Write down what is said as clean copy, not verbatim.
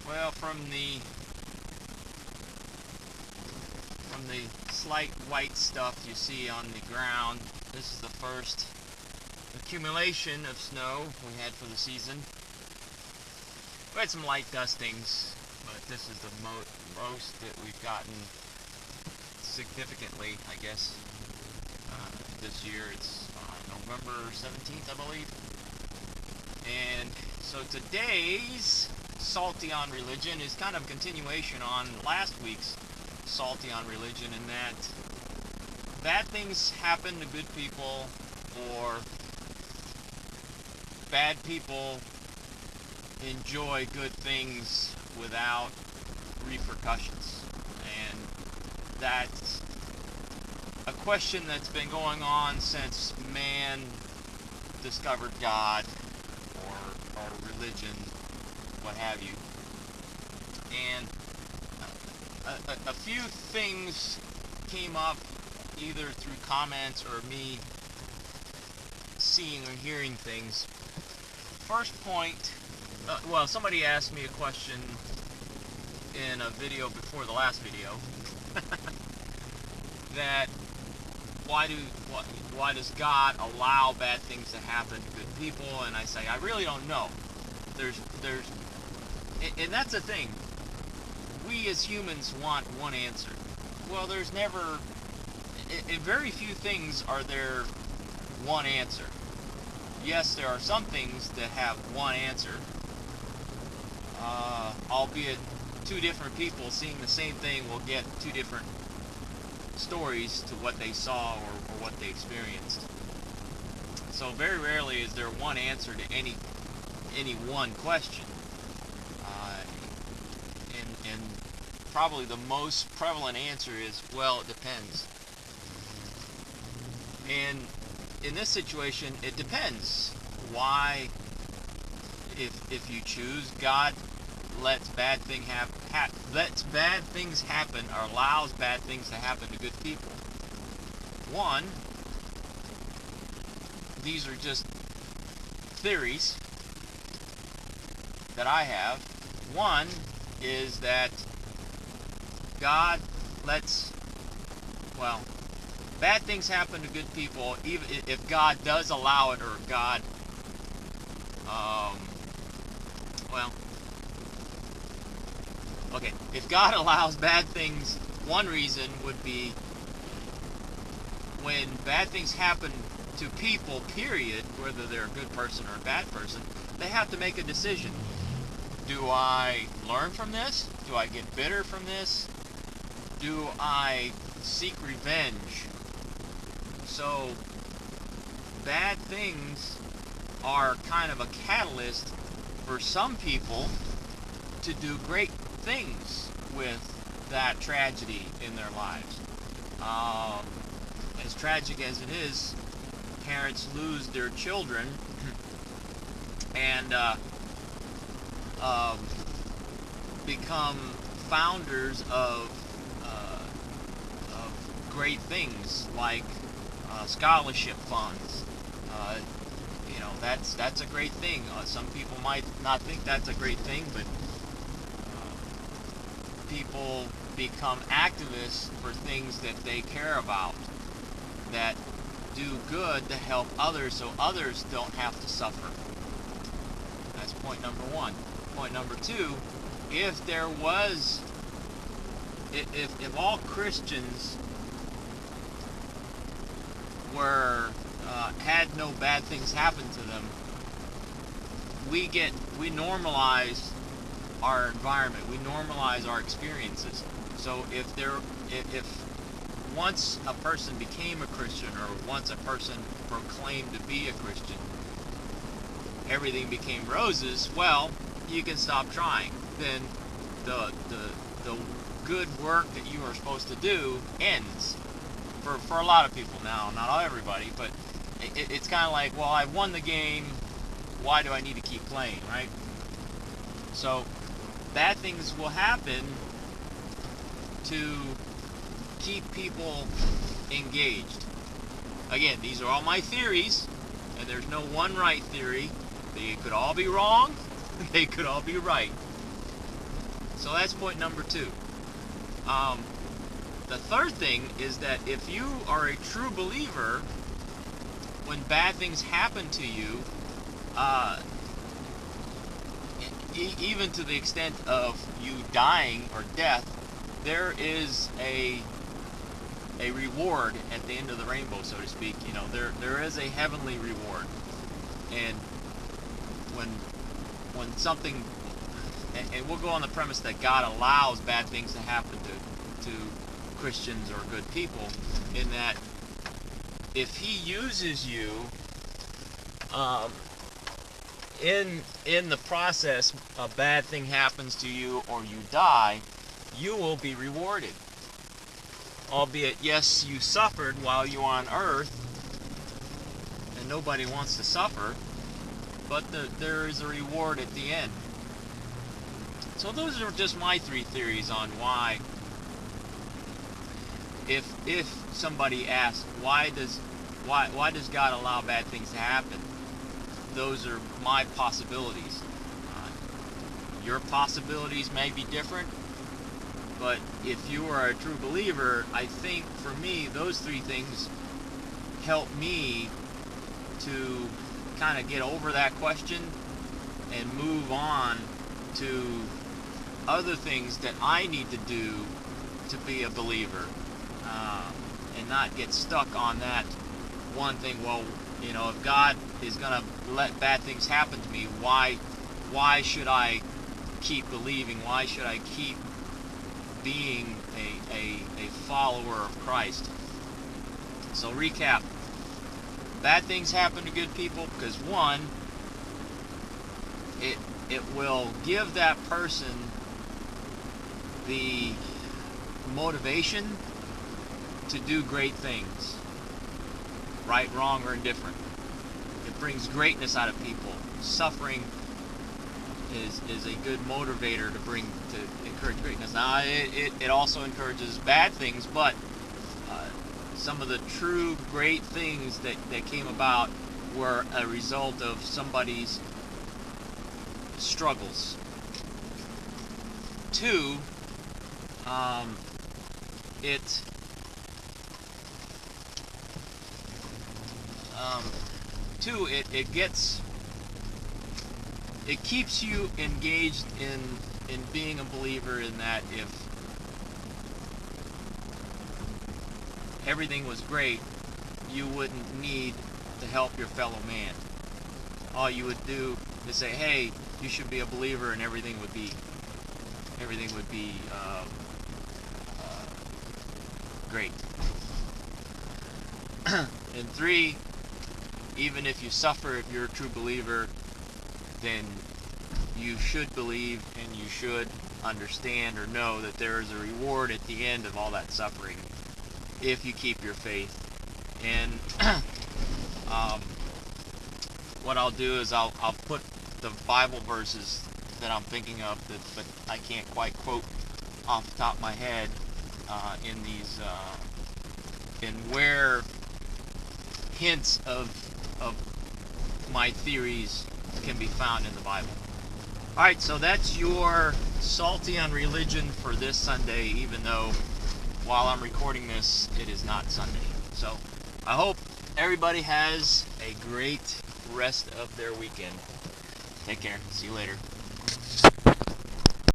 Well, from the slight white stuff you see on the ground, this is the first accumulation of snow we had for the season. We had some light dustings, but this is the most that we've gotten significantly, I guess, this year. It's November 17th, I believe. And so today's Salty on Religion is kind of a continuation on last week's Salty on Religion, in that bad things happen to good people, or bad people enjoy good things without repercussions. And that's a question that's been going on since man discovered God, or religion, what have you. And a few things came up either through comments or me seeing or hearing things. First point, well, somebody asked me a question in a video before the last video that why does God allow bad things to happen to good people? And I say, I really don't know. And that's the thing. We as humans want one answer. Well, there's never, in very few things are there one answer. Yes, there are some things that have one answer, albeit two different people seeing the same thing will get two different stories to what they saw or what they experienced. So very rarely is there one answer to any one question. And probably the most prevalent answer is, well, it depends. And in this situation, it depends. Why, if you choose, God lets bad things happen, or allows bad things to happen to good people. One, these are just theories that I have. One is that God lets, well, bad things happen to good people, even if God does allow it, or God, well, okay, if God allows bad things, one reason would be when bad things happen to people, period, whether they're a good person or a bad person, they have to make a decision. Do I learn from this? Do I get bitter from this? Do I seek revenge? So, bad things are kind of a catalyst for some people to do great things with that tragedy in their lives. As tragic as it is, parents lose their children and become founders of great things like scholarship funds. That's a great thing. Some people might not think that's a great thing, but people become activists for things that they care about, that do good to help others so others don't have to suffer. That's point number one. Point number two, if all Christians had no bad things happen to them, we normalize our environment, we normalize our experiences. So if once a person became a Christian, or once a person proclaimed to be a Christian, everything became roses, well, you can stop trying. Then the good work that you are supposed to do ends for a lot of people. Now, not everybody, but it's kind of like, well, I won the game, why do I need to keep playing, right? So bad things will happen to keep people engaged. Again, these are all my theories, and there's no one right theory. They could all be wrong, they could all be right. So that's point number 2. The third thing is that if you are a true believer, when bad things happen to you, even to the extent of you dying or death, there is a reward at the end of the rainbow, so to speak. You know, there is a heavenly reward. And when something, and we'll go on the premise that God allows bad things to happen to Christians or good people, in that if He uses you in the process, a bad thing happens to you or you die, you will be rewarded. Albeit, yes, you suffered while you were on earth, and nobody wants to suffer, but there is a reward at the end. So those are just my 3 theories on why, if somebody asks, why does God allow bad things to happen? Those are my possibilities. Your possibilities may be different, but if you are a true believer, I think for me, those 3 things help me to kind of get over that question and move on to other things that I need to do to be a believer, and not get stuck on that one thing. Well, you know, if God is going to let bad things happen to me, why should I keep believing? Why should I keep being a follower of Christ? So recap. Bad things happen to good people because, one, it will give that person the motivation to do great things, right, wrong, or indifferent. It brings greatness out of people. Suffering is a good motivator to encourage greatness. Now, it also encourages bad things, but some of the true great things that came about were a result of somebody's struggles. 2, it keeps you engaged in being a believer, in that if everything was great, you wouldn't need to help your fellow man. All you would do is say, hey, you should be a believer, and everything would be great. And 3, even if you suffer, if you're a true believer, then you should believe and you should understand or know that there is a reward at the end of all that suffering if you keep your faith. And what I'll do is I'll put the Bible verses that I'm thinking of, but I can't quite quote off the top of my head, in these in where hints of my theories can be found in the Bible. Alright, so that's your Salty on Religion for this Sunday, even though while I'm recording this, it is not Sunday. So I hope everybody has a great rest of their weekend. Take care. See you later.